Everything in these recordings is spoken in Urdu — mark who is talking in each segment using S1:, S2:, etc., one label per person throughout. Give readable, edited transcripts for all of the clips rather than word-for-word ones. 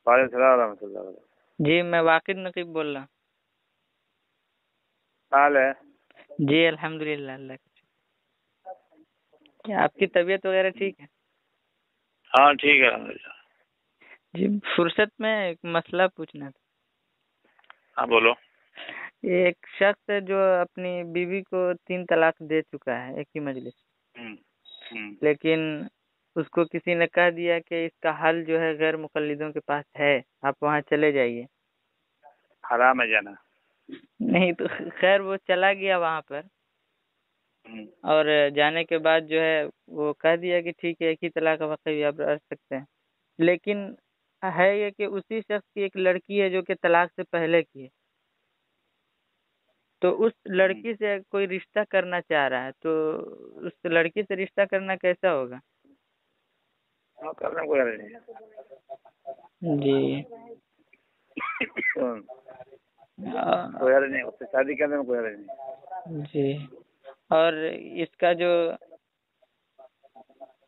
S1: وعلیکم السلام ورحمۃ اللہ وبرکاتہ۔
S2: جی میں واقد نقیب بول رہا ہوں۔
S1: حال ہے؟
S2: جی الحمدللہ اللہ کا۔ کیا آپ کی طبیعت وغیرہ ٹھیک ہے؟
S1: ہاں ٹھیک ہے الحمدللہ۔
S2: جی فرصت میں ایک مسئلہ پوچھنا تھا۔
S1: ہاں بولو۔
S2: ایک شخص ہے جو اپنی بیوی کو 3 طلاق دے چکا ہے ایک ہی مجلس، لیکن اس کو کسی نے کہہ دیا کہ اس کا حل جو ہے غیر مقلدوں کے پاس ہے، آپ وہاں چلے جائیے۔
S1: حرام ہے جانا؟ نہیں
S2: تو خیر وہ چلا گیا وہاں پر، اور جانے کے بعد جو ہے وہ کہہ دیا کہ ٹھیک ہے ایک ہی طلاق واقعی آپ رہ سکتے ہیں، لیکن ہے یہ کہ اسی شخص کی ایک لڑکی ہے جو کہ طلاق سے پہلے کی ہے، تو اس لڑکی سے کوئی رشتہ کرنا چاہ رہا ہے، تو اس لڑکی سے رشتہ کرنا کیسا ہوگا؟
S1: کرنا کوئی حرج نہیں۔
S2: جی
S1: کوئی حرج نہیں، اس سے شادی کرنے میں کوئی حرج نہیں۔
S2: جی، اور اس کا جو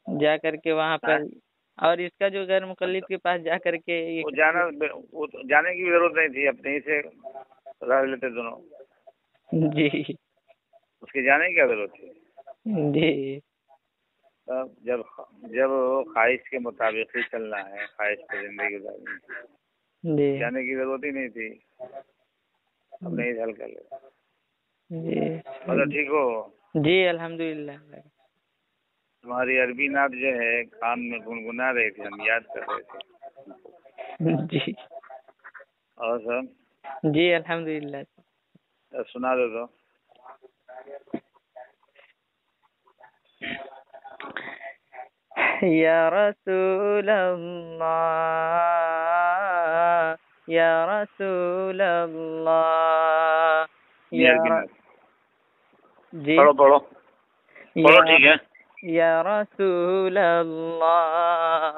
S2: جا کر کے وہاں پر، اور اس کا جو غیر مقلد کے پاس جا کر کے
S1: وہ جانے کی ضرورت نہیں تھی، اپنے ہی سے رہ لیتے دونوں۔
S2: جی
S1: اس کے جانے کی کیا ضرورت تھی؟
S2: جی
S1: جب خواہش کے مطابق ہی چلنا ہے، خواہش پہ زندگی گزارنی تھی،
S2: جی
S1: جانے کی ضرورت ہی نہیں تھی، اپنے ہی حل کر لے۔
S2: جی
S1: مطلب ٹھیک ہو؟
S2: جی الحمدللہ۔
S1: تمہاری عربی نعت جو ہے کان میں گنگنا رہی تھی، ہم یاد کر رہے تھے۔
S2: جی
S1: اور سب؟
S2: جی الحمدللہ۔
S1: سنا دو تو۔
S2: یا رسول اللہ یا رسول اللہ جی
S1: پڑھو ٹھیک ہے۔
S2: یا رسول اللہ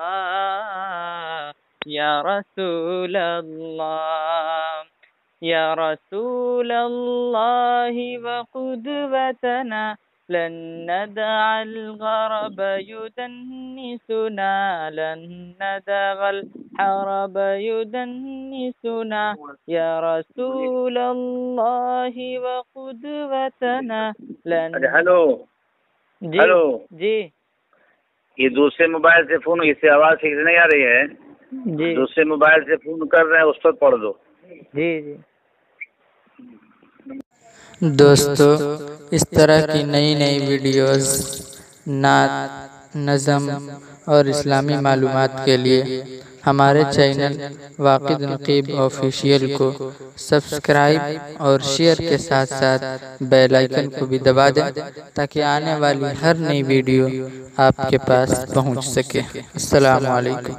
S2: یا رسول اللہ یا رسول اللہ وقدوتنا لن ندع الغرب يدنسنا لن ندع الحرب يدنسنا یا رسول اللہ وقدوتنا لن۔
S1: ہلو
S2: جی
S1: ہلو
S2: جی
S1: یہ دوسرے موبائل سے فون، اس سے آواز ٹھیک سے نہیں آ رہی ہے۔
S2: جی
S1: دوسرے موبائل سے فون کر رہے ہیں، اس پر پڑھ دو۔
S2: جی جی
S3: دوستو اس طرح کی نئی ویڈیوز، نعت، نظم اور اسلامی معلومات کے لیے ہمارے چینل واقد نقیب آفیشیل کو سبسکرائب اور شیئر کے ساتھ ساتھ بیل آئیکن کو بھی دبا دیں تاکہ آنے والی ہر نئی ویڈیو آپ کے پاس پہنچ سکے۔ السلام علیکم۔